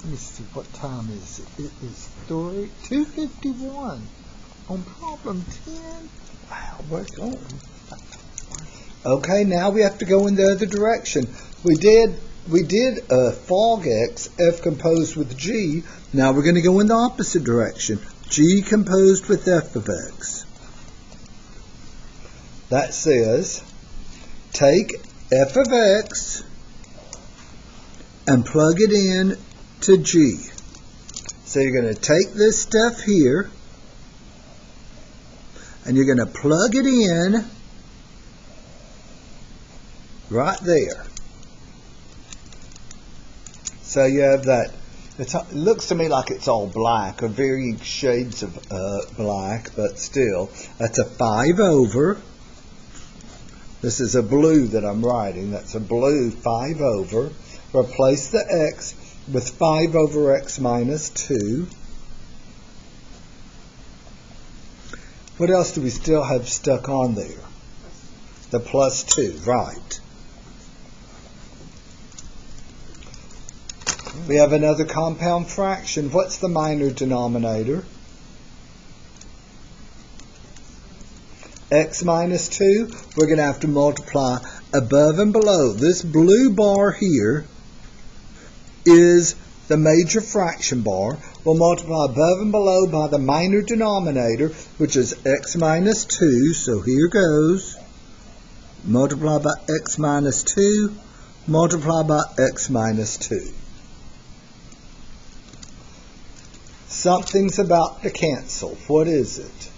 Let me see, what time is it? It is 2:51 on problem 10. Wow, we're going. Okay, now we have to go in the other direction. We did fog x, f composed with g. Now we're going to go in the opposite direction. G composed with f of x. That says, take f of x and plug it in to g. So you're going to take this stuff here and you're going to plug it in right there. So you have that. It looks to me like it's all black or varying shades of black, but still, that's a 5 over. This is a blue that I'm writing. That's a blue 5 over. Replace the x with 5 over x minus 2. What else do we still have stuck on there? The plus 2, right. We have another compound fraction. What's the minor denominator? X minus 2. We're going to have to multiply above and below. This blue bar here is the major fraction bar. We'll multiply above and below by the minor denominator, which is x minus 2. So here goes. Multiply by x minus 2. Multiply by x minus 2. Something's about to cancel. What is it?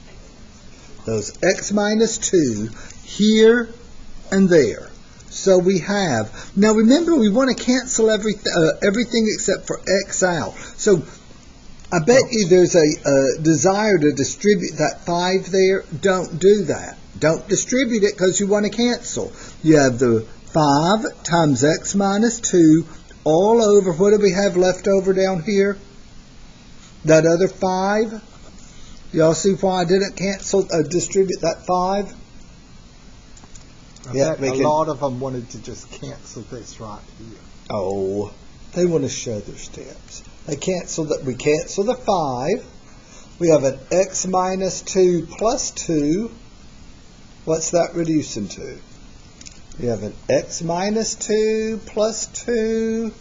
Those x minus 2 here and there. So we have, now remember we want to cancel everything except for x out. So I bet you there's a desire to distribute that 5 there. Don't do that. Don't distribute it because you want to cancel. You have the 5 times x minus 2 all over. What do we have left over down here? That other 5. Y'all see why I didn't distribute that 5? Yeah, a lot of them wanted to just cancel this right here. Oh, they want to show their steps. They cancel that. We cancel the 5. We have an x minus 2 plus 2. What's that reducing to? We have an x minus 2 plus 2,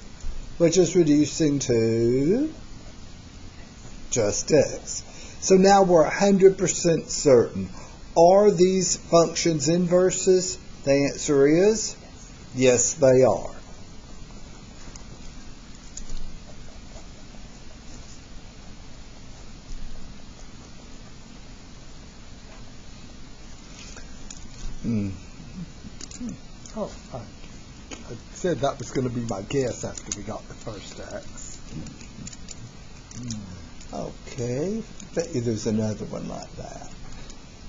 which is reducing to just x. So now we're 100% certain. Are these functions inverses? The answer is yes, they are. Oh, I said that was going to be my guess after we got the first x. Okay, bet you there's another one like that.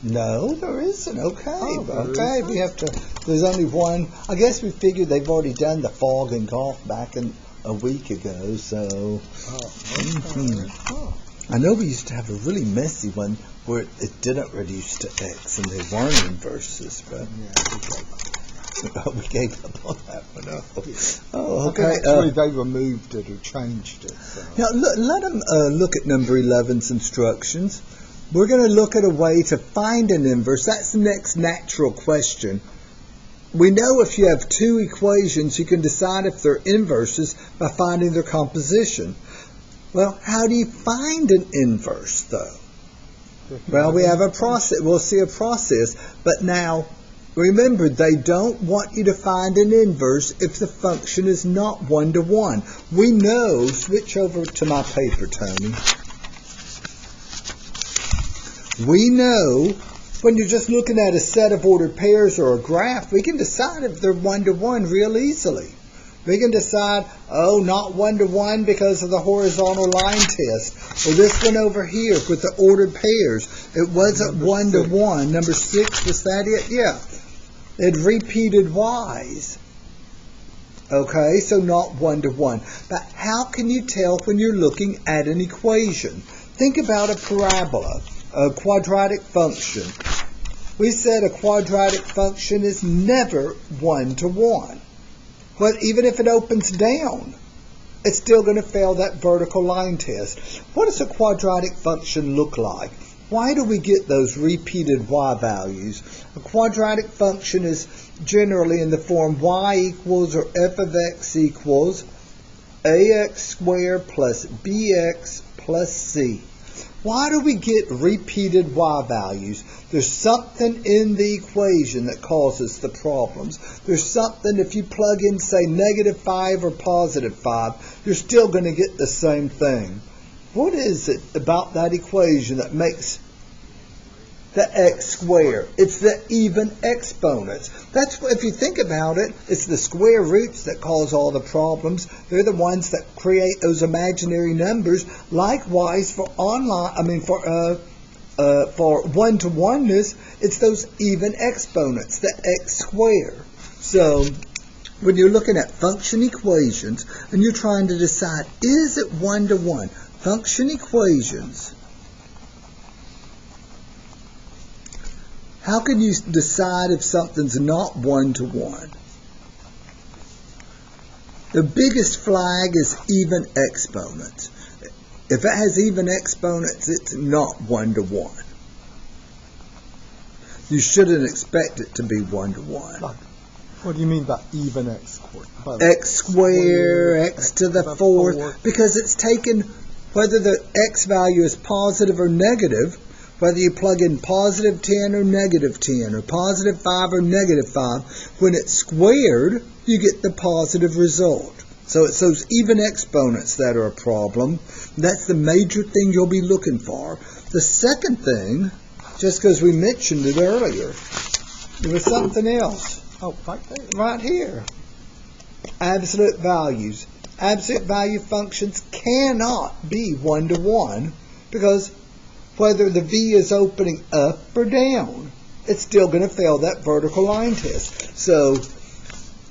No, there isn't. Okay, okay. Isn't? We have to. There's only one. I guess we figured they've already done the fog and golf back in a week ago. So. Oh, okay. I know we used to have a really messy one where it didn't reduce to x and they weren't inverses, but we gave up on that one. Oh, okay. I think actually they removed it or changed it. So. Now, let them look at number 11's instructions. We're going to look at a way to find an inverse. That's the next natural question. We know if you have two equations, you can decide if they're inverses by finding their composition. Well, how do you find an inverse, though? Well, we have a process. We'll see a process. But now, remember, they don't want you to find an inverse if the function is not 1-to-1. We know, switch over to my paper, Tony. We know when you're just looking at a set of ordered pairs or a graph, we can decide if they're 1-to-1 real easily. We can decide, oh, not 1-to-1 because of the horizontal line test. Or this one over here with the ordered pairs. It wasn't 1-to-1. Number 6, was that it? Yeah. It repeated y's. Okay, so not 1-to-1. But how can you tell when you're looking at an equation? Think about a parabola, a quadratic function. We said a quadratic function is never 1-to-1. But even if it opens down, it's still going to fail that vertical line test. What does a quadratic function look like? Why do we get those repeated y values? A quadratic function is generally in the form y equals or f of x equals ax squared plus bx plus c. Why do we get repeated y values? There's something in the equation that causes the problems. There's something, if you plug in, say, -5 or +5, you're still going to get the same thing. What is it about that equation that makes the x squared? It's the even exponents. That's what, if you think about it, it's the square roots that cause all the problems. They're the ones that create those imaginary numbers. Likewise, for for 1-to-1ness, it's those even exponents, the x squared. So when you're looking at function equations and you're trying to decide, is it 1-to-1? Function equations. How can you decide if something's not 1-to-1? The biggest flag is even exponents. If it has even exponents, it's not 1-to-1. You shouldn't expect it to be 1-to-1. What do you mean by even x squared? X squared, x to the fourth, because it's taken whether the x value is positive or negative, whether you plug in positive 10 or negative 10, or positive 5 or negative 5, when it's squared, you get the positive result. So it's those even exponents that are a problem. That's the major thing you'll be looking for. The second thing, just because we mentioned it earlier, there was something else. Oh, right there. Right here. Absolute values. Absolute value functions cannot be 1-to-1 because whether the V is opening up or down, it's still going to fail that vertical line test. So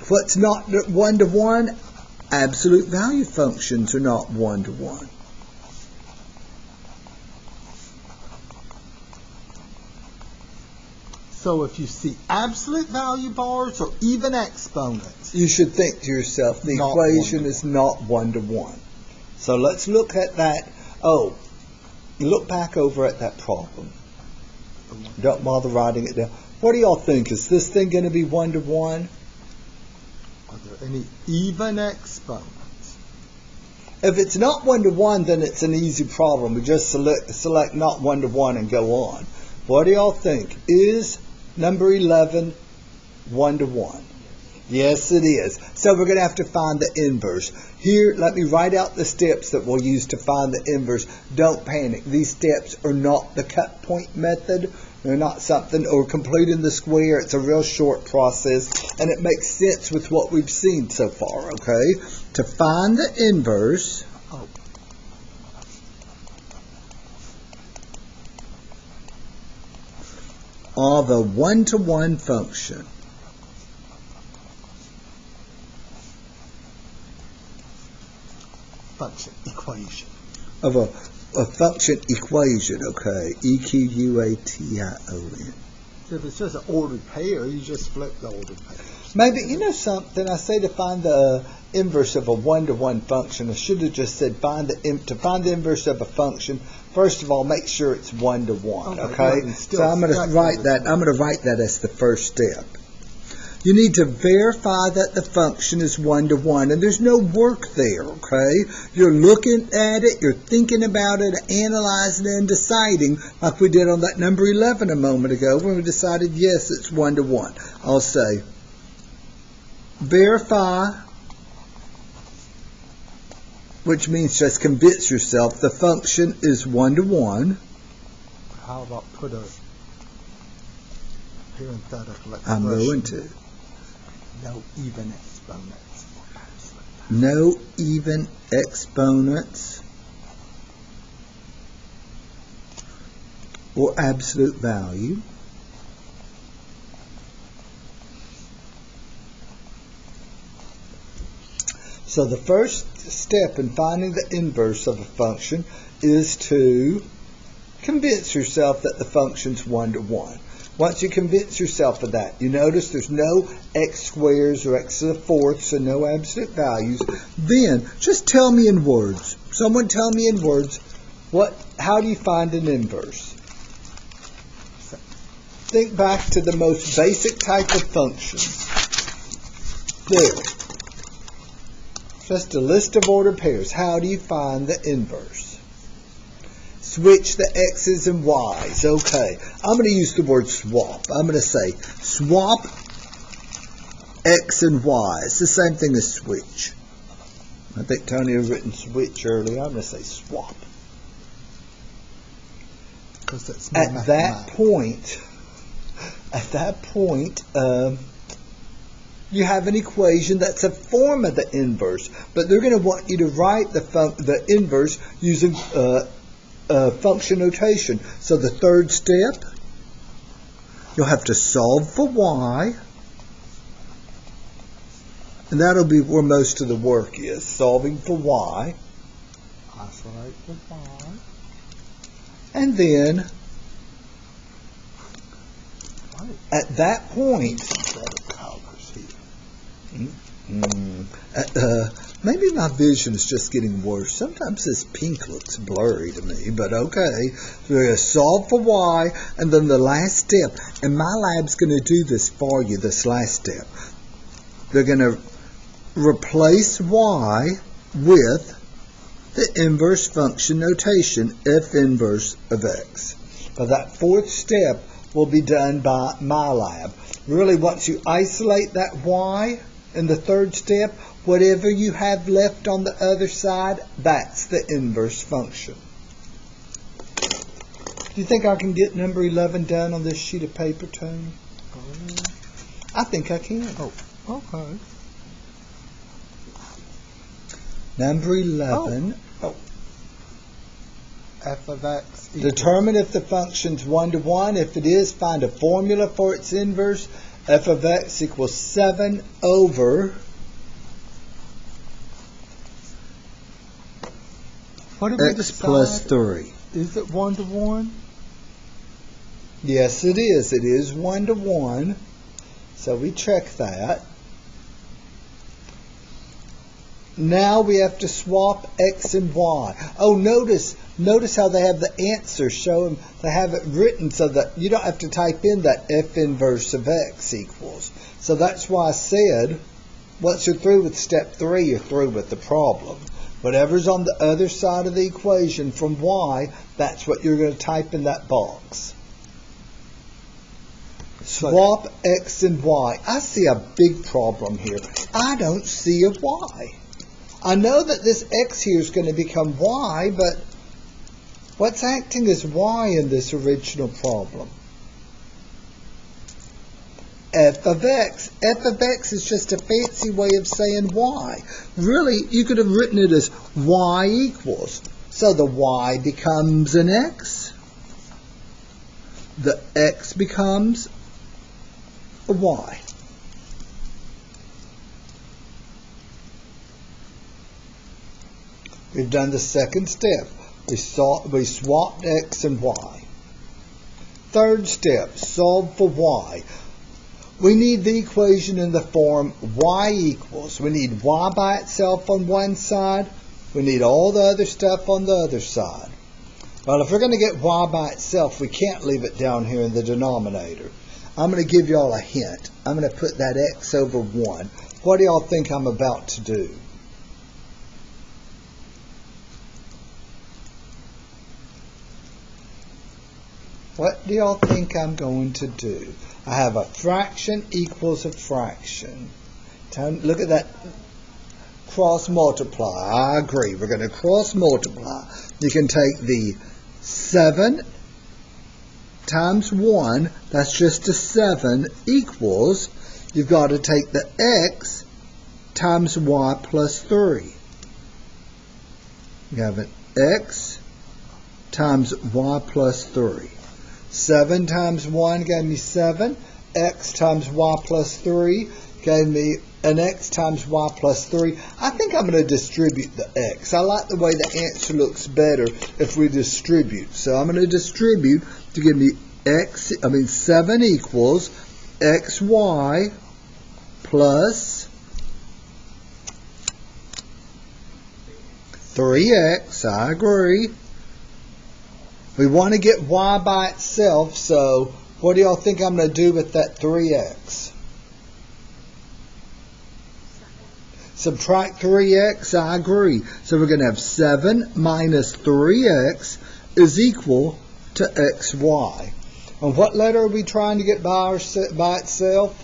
what's not 1-to-1? Absolute value functions are not 1-to-1. So if you see absolute value bars or even exponents, you should think to yourself, the equation is not 1-to-1. So let's look at that. Oh, look back over at that problem. Don't bother writing it down. What do y'all think? Is this thing going to be 1-to-1? Are there any even exponents? If it's not 1-to-1, then it's an easy problem. We just select not 1-to-1 and go on. What do y'all think? Is number 11 1-to-1? Yes, it is. So we're going to have to find the inverse. Here, let me write out the steps that we'll use to find the inverse. Don't panic. These steps are not the cut point method. They're not something, or completing the square. It's a real short process, and it makes sense with what we've seen so far, okay? To find the inverse, of a 1-to-1 function. Function equation. Of a a function equation, okay? Equation. If it's just an ordered pair, you just flip the ordered pairs. Maybe, you know something, I say to find the inverse of a one-to-one function. I should have just said to find the inverse of a function, first of all, make sure it's one-to-one, okay? So I'm going to write that as the first step. You need to verify that the function is one-to-one, and there's no work there, okay? You're looking at it, you're thinking about it, analyzing it, and deciding, like we did on that number 11 a moment ago, when we decided, yes, it's one-to-one. I'll say, verify, which means just convince yourself the function is one-to-one. How about put a parenthetical expression? I'm going to. No even exponents. No even exponents or absolute value. So the first step in finding the inverse of a function is to convince yourself that the function's one-to-one. Once you convince yourself of that, you notice there's no x squares or x to the fourth, so no absolute values. Then, just tell me in words. Someone tell me in words, how do you find an inverse? Think back to the most basic type of functions. There. Just a list of ordered pairs. How do you find the inverse? Switch the x's and y's. Okay. I'm going to use the word swap. I'm going to say swap x and y. It's the same thing as switch. I think Tony had written switch earlier. I'm going to say swap. At that point, you have an equation that's a form of the inverse, but they're going to want you to write the inverse using function notation. So the third step, you'll have to solve for y, and that'll be where most of the work is, solving for y. Isolate the y. And then, at that point, maybe my vision is just getting worse. Sometimes this pink looks blurry to me, but okay. So we're going to solve for y, and then the last step, and my lab's going to do this for you, this last step. They're going to replace y with the inverse function notation, f inverse of x. But that fourth step will be done by my lab. Really, once you isolate that y in the third step, whatever you have left on the other side, that's the inverse function. Do you think I can get number 11 done on this sheet of paper, Tony? I think I can. Oh, okay. Number 11. Oh. F of x equals. Determine if the function's one-to-one. If it is, find a formula for its inverse. F of x equals 7 over x plus 3. Is it one-to-one? Yes, it is. It is one-to-one. So we check that. Now we have to swap x and y. Oh, notice how they have the answer show them. They have it written so that you don't have to type in that f inverse of x equals. So that's why I said, once you're through with step 3, you're through with the problem. Whatever's on the other side of the equation from y, that's what you're going to type in that box. Swap x and y. I see a big problem here. I don't see a y. I know that this x here is going to become y, but what's acting as y in this original problem? F of x. F of x is just a fancy way of saying y. Really, you could have written it as y equals. So the y becomes an x. The x becomes a y. We've done the second step. We swapped x and y. Third step, solve for y. We need the equation in the form y equals. We need y by itself on one side. We need all the other stuff on the other side. Well, if we're going to get y by itself, we can't leave it down here in the denominator. I'm going to give y'all a hint. I'm going to put that x over 1. What do y'all think I'm about to do? What do y'all think I'm going to do? I have a fraction equals a fraction. Look at that cross multiply. I agree. We're going to cross multiply. You can take the 7 times 1, that's just a 7, equals, you've got to take the x times y plus 3. You have an x times y plus 3. 7 times 1 gave me 7. X times y plus 3 gave me an x times y plus 3. I think I'm going to distribute the x. I like the way the answer looks better if we distribute. So I'm going to distribute to give me 7 equals xy plus 3x. I agree. We want to get y by itself, so what do y'all think I'm going to do with that 3x? Subtract 3x, I agree. So we're going to have 7 minus 3x is equal to xy. And what letter are we trying to get by itself?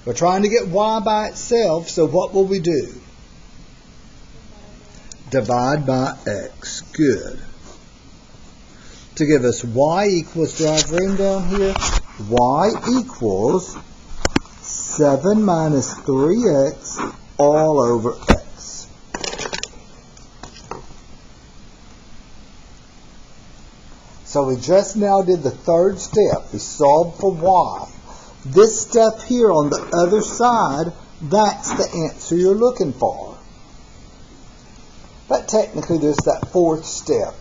We're trying to get y by itself, so what will we do? Divide by x. Good. To give us y equals, do I have room down here? Y equals 7 minus 3x all over x. So we just now did the third step. We solved for y. This step here on the other side, that's the answer you're looking for. But technically there's that fourth step.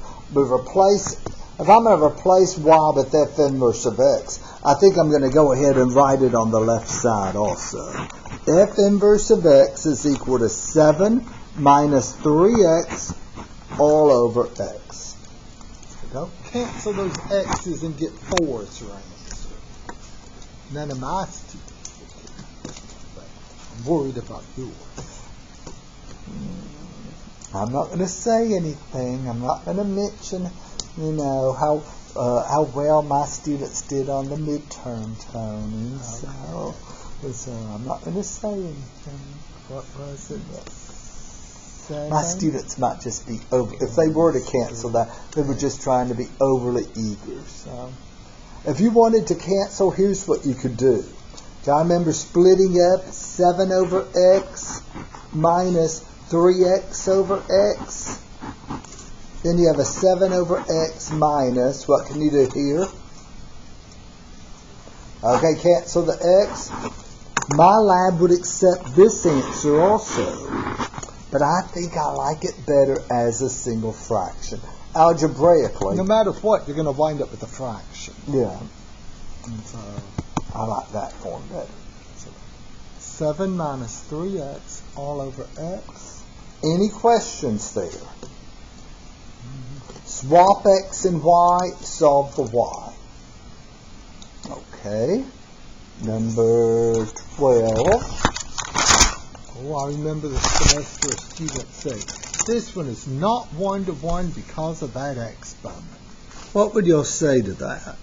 If I'm going to replace y with f inverse of x, I think I'm going to go ahead and write it on the left side also. F inverse of x is equal to 7 minus 3x all over x. Don't cancel those x's and get 4 as your answer. None of my students will. But I'm worried about yours. I'm not going to say anything. I'm not going to mention how well my students did on the midterm, Tony. So I'm not going to say anything. What was it? My students might just be if they were to cancel that, they were just trying to be overly eager. So if you wanted to cancel, here's what you could do. Do I remember splitting up 7 over x minus 3x over x? Then you have a 7 over x minus, what can you do here? Okay, cancel the x. My lab would accept this answer also, but I think I like it better as a single fraction. Algebraically. No matter what, you're going to wind up with a fraction. Yeah. And so I like that form better. So 7 minus 3x all over x. Any questions there? Swap x and y, solve for y. Okay. Number 12. Oh, I remember the semester a student say, this one is not 1-to-1 because of that exponent. What would you say to that?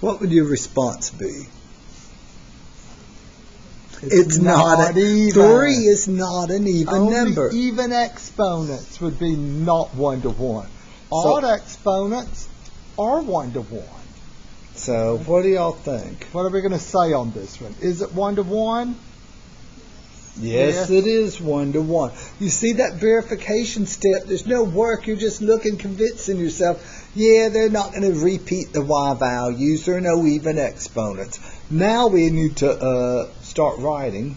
What would your response be? It's not even. 3 is not an even number. Even exponents would be not 1-to-1. Odd exponents are 1-to-1. So, what do y'all think? What are we going to say on this one? Is it 1-to-1? Yes, it is 1-to-1. You see that verification step? There's no work. You're just looking, convincing yourself, yeah, they're not going to repeat the y values. There are no even exponents. Now we need to start writing.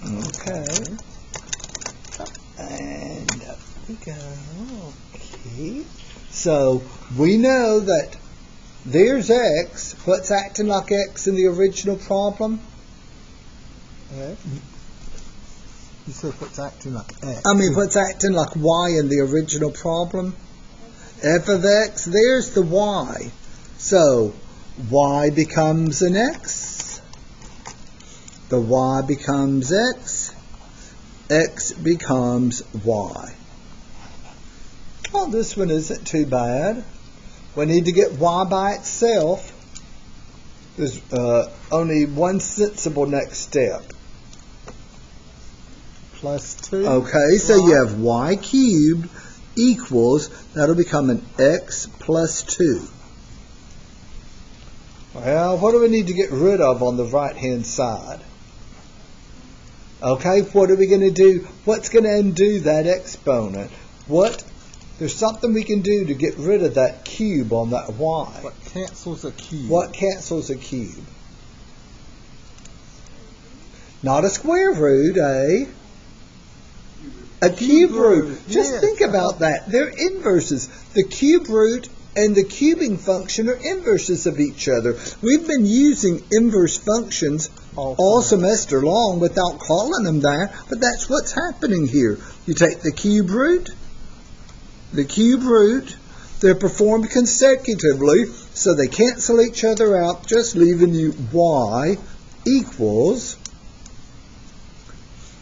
Okay. And we go. Okay. So we know that there's X. What's acting like X in the original problem? X. You said what's acting like X. What's acting like Y in the original problem? F of X, there's the Y. So Y becomes an X. The Y becomes X. X becomes Y. Well, this one isn't too bad. We need to get Y by itself. There's only one sensible next step. Plus 2. Okay, so you have Y cubed equals, that'll become an X plus 2. Well, what do we need to get rid of on the right-hand side? Okay, what are we going to do? What's going to undo that exponent? There's something we can do to get rid of that cube on that Y. What cancels a cube? What cancels a cube? Not a square root, eh? A cube root. Just think about that. They're inverses. The cube root and the cubing function are inverses of each other. We've been using inverse functions all semester long without calling them that, but that's what's happening here. You take the cube root, they're performed consecutively, so they cancel each other out, just leaving you Y equals,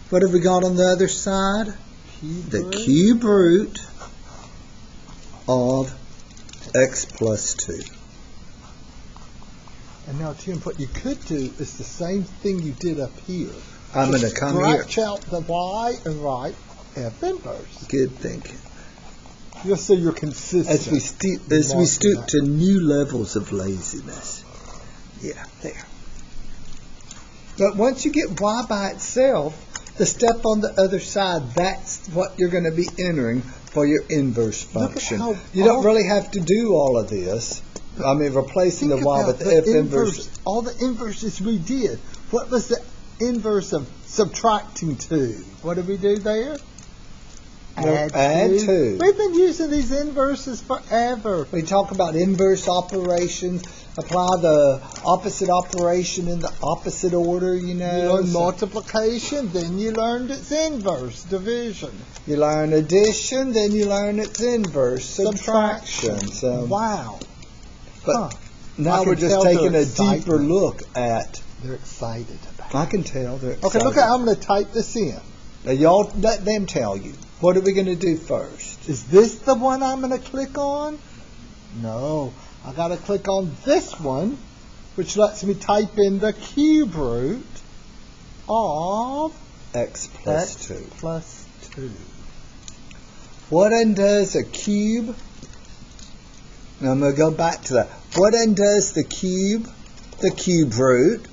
what have we got on the other side? The cube root of X plus 2. And now, Tim, what you could do is the same thing you did up here. I'm going to come here. Scratch out the Y and write F inverse. Good thinking. Just so you're consistent. As we stoop to new levels of laziness. Yeah, there. But once you get Y by itself, the step on the other side, that's what you're going to be entering for your inverse function. You don't really have to do all of this. Replacing the Y with the F inverse. All the inverses we did. What was the inverse of subtracting 2? What did we do there? Add 2. We've been using these inverses forever. We talk about inverse operations. Apply the opposite operation in the opposite order, You learned multiplication, then you learned its inverse, division. You learn addition, then you learn its inverse, subtraction. So, wow. But now we're just taking a deeper look at. They're excited about it. I can tell they're excited. Okay, look, I'm going to type this in. Now, y'all let them tell you. What are we going to do first? Is this the one I'm going to click on? No. I got to click on this one, which lets me type in the cube root of X plus 2. Plus 2. What undoes a cube? Now I'm going to go back to that. What undoes the cube root?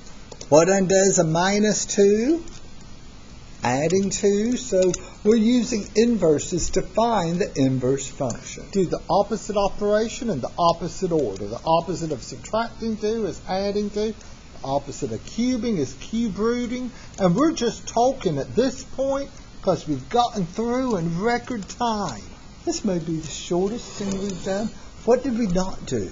What undoes a minus 2? Adding 2. So we're using inverses to find the inverse function. Do the opposite operation in the opposite order. The opposite of subtracting 2 is adding 2. The opposite of cubing is cube rooting. And we're just talking at this point because we've gotten through in record time. This may be the shortest thing we've done. What did we not do?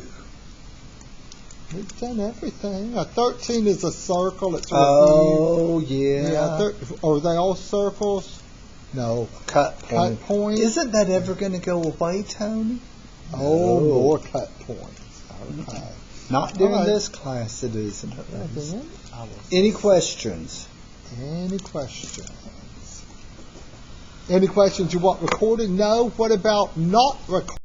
We've done everything. A 13 is a circle. It's oh, yeah. Are they all circles? No. Cut point. Isn't that ever going to go away, Tony? Oh, more cut points. Okay. Not during this class, it isn't. Any questions? Any questions? Any questions you want recorded? No. What about not recorded?